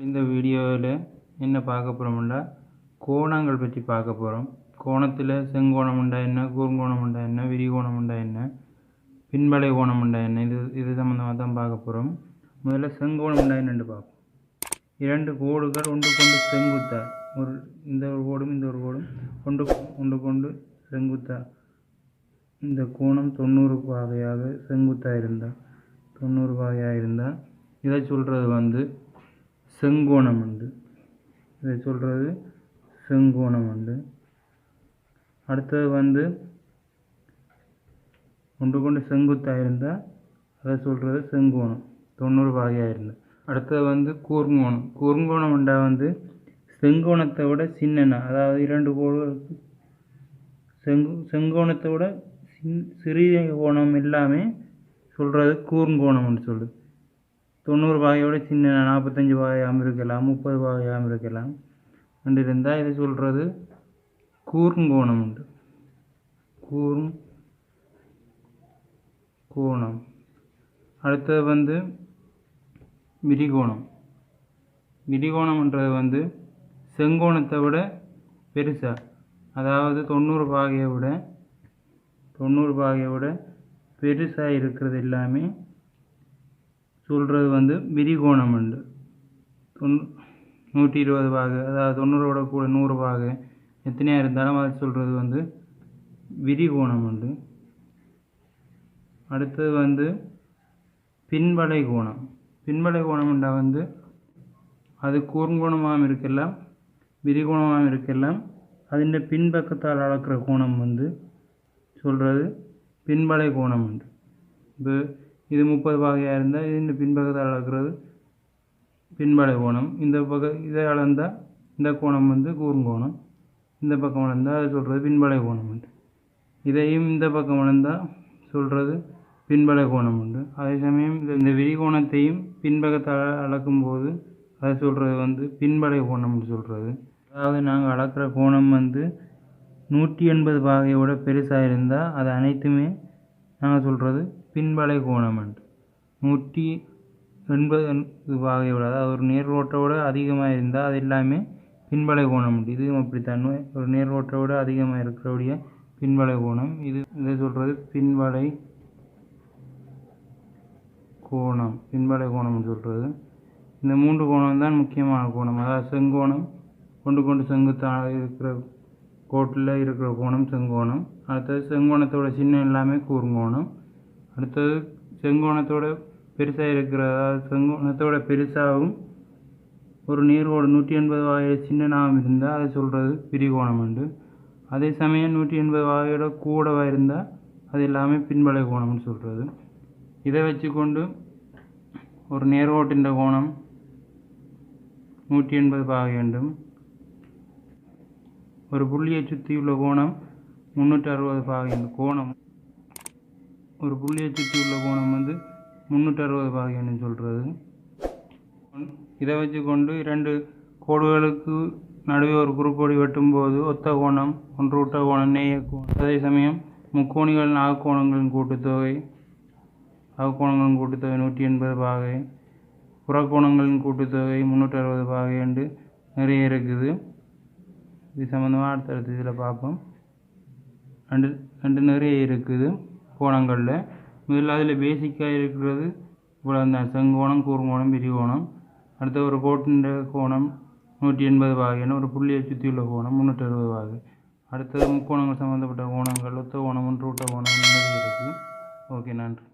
இந்த வீடியோவில் என்ன பார்க்க போகிறோம்னா கோணங்கள் பற்றி பார்க்க போகிறோம். கோணத்தில் செங்கோணம் உண்டா என்ன, கூர்ங்கோணம் உண்டா என்ன, விரிகோணம் உண்டா என்ன, பின்பலை கோணம் உண்டா என்ன, இது சம்மந்தமாக தான் பார்க்க போகிறோம். முதல்ல செங்கோணம் உண்டா என்னென்று பார்ப்போம். இரண்டு கோடுகள் ஒன்றுக்கொண்டு செங்குத்தா, இந்த ஒரு கோடும் இந்த ஒரு கோடும் ஒன்றுக்கொண்டு செங்குத்தா, இந்த கோணம் 90 பாகையாக செங்குத்தாக இருந்தால் 90 பாகையாக இருந்தால் இதை சொல்கிறது செங்கோணம் உண்டு. இதை சொல்கிறது செங்கோணம் உண்டு. அடுத்தது ஒன்றுக்கொண்டு செங்குத்தாக இருந்தால் அதை சொல்கிறது செங்கோணம் 90 பாகையாக இருந்தால். அடுத்தது கூர்ங்கோணம். கூர்ங்கோணம் உண்டா செங்கோணத்தை விட சின்னனா, அதாவது இரண்டு கோடுகளுக்கு செங்கோணத்தை விட சிறிய கோணம் எல்லாமே சொல்கிறது கூர்ங்கோணம்னு சொல்லு. 90 பாகையோட சின்ன 45 பாகையாகவும் இருக்கலாம், 30 பாகையாகவும் இருக்கலாம் என்று இருந்தால் இதை சொல்கிறது கூர்ங்கோணம் உண்டு. கூர்ங்கோணம். அடுத்தது விரிகோணம். விரிகோணம்ன்றது செங்கோணத்தை விட பெருசாக, அதாவது 90 பாகையை விட பெருசாக இருக்கிறது எல்லாமே சொல்கிறது விரிகோணம் உண்டு. 120 பாகை, அதாவது 90ஓட கூட 100 பாகை எத்தனையாக இருந்தாலும் அது சொல்கிறது விரிகோணம் உண்டு. அடுத்தது பின்பலை கோணம். பின்பலை கோணம்ண்டா அது கூர்ங்கோணமாகவும் இருக்கலாம், விரிகோணமாகவும் இருக்கலாம். அதின் பின்பக்கத்தால் அளக்கிற கோணம் சொல்கிறது பின்பலை கோணம் உண்டு. இப்போ இது 30 பாகையாக இருந்தால் இது பின்பக்கத்தால் அளக்கிறது பின்பலை கோணம். இந்த பக்கம் இதை அளந்தால் இந்த கோணம் கூர்ங்கோணம். இந்த பக்கம் அளந்தால் அது சொல்கிறது பின்பலை கோணம் உண்டு. இதையும் இந்த பக்கம் அளந்தால் சொல்கிறது பின்பலை கோணம் உண்டு. அதே சமயம் இந்த விரிகோணத்தையும் பின்பக்கத்தால் அளக்கும்போது அதை சொல்கிறது பின்பலை கோணம்னு சொல்கிறது. அதாவது நாங்கள் அளக்கிற கோணம் 180 பாகையோட பெருசாக இருந்தால் அது அனைத்துமே நாங்கள் சொல்கிறது பின்பலை கோணம் உண்டு. 180 பாகையோட, அதாவது ஒரு நேர்கோட்டோட அதிகமாக இருந்தால் அது எல்லாமே பின்பலை கோணம் உண்டு. இதுவும் அப்படித்தான், ஒரு நேர்கோட்டோட அதிகமாக இருக்கிறபடிய பின்பலை கோணம். இதை சொல்கிறது பின்பலை கோணம். பின்பலை கோணம்னு சொல்கிறது. இந்த 3 கோணம் தான் முக்கியமான கோணம். அதாவது செங்கோணம், கொண்டு செங்குத்தாக இருக்கிற கோட்டில் இருக்கிற கோணம் செங்கோணம். அடுத்தது செங்கோணத்தோட சின்ன எல்லாமே கூர்ங்கோணம். அடுத்தது செங்கோணத்தோட பெருசாக இருக்கிற, அதாவது செங்கோணத்தோட பெருசாகவும் ஒரு நேர்கோடு 180 பாகையோட சின்னனாகவும் இருந்தால் அதை சொல்கிறது விரிகோணம் உண்டு. அதே சமயம் 180 பாகையோட கூடவாக இருந்தால் அது எல்லாமே பின்பலை கோணம்னு சொல்கிறது. இதை வச்சுக்கொண்டு ஒரு நேர்கோட்டின் கோணம் 180 பாகை வேண்டும். ஒரு புள்ளியை சுற்றியுள்ள கோணம் 360 பாகை கோணம். ஒரு புள்ளியை சுற்றியுள்ள கோணம் 360 பாகைன்னு சொல்கிறது. இதை வச்சுக்கொண்டு இரண்டு கோடுகளுக்கு நடுவே ஒரு குறுக்கோடு வெட்டும்போது ஒத்த கோணம், ஒன்று விட்ட கோணம், நேய கோணம். அதே சமயம் முக்கோணிகள் நாற்கோணங்களின் கூட்டுத்தொகை 180 பாகை, புறக்கோணங்களின் கூட்டுத்தொகை 360 பாகை என்று நிறைய இருக்குது. இது சம்மந்தமாக அடுத்தடுத்து இதில் பார்ப்போம். ரெண்டு நிறைய இருக்குது கோணங்களில். முதல்ல அதில் பேசிக்காக இருக்கிறது இவ்வளோ தான்: செங்கோணம், கூர்ங்கோணம், விரிகோணம். அடுத்த ஒரு கோட்டின் கோணம் 180 பாகைன்னு, ஒரு புள்ளியை சுற்றியுள்ள கோணம் 360 பாகை. அடுத்தது முக்கோணங்கள் சம்மந்தப்பட்ட கோணங்கள், ஒத்த கோணம், ஒன்று விட்ட கோணம் நிறைய இருக்குது. ஓகே, நன்றி.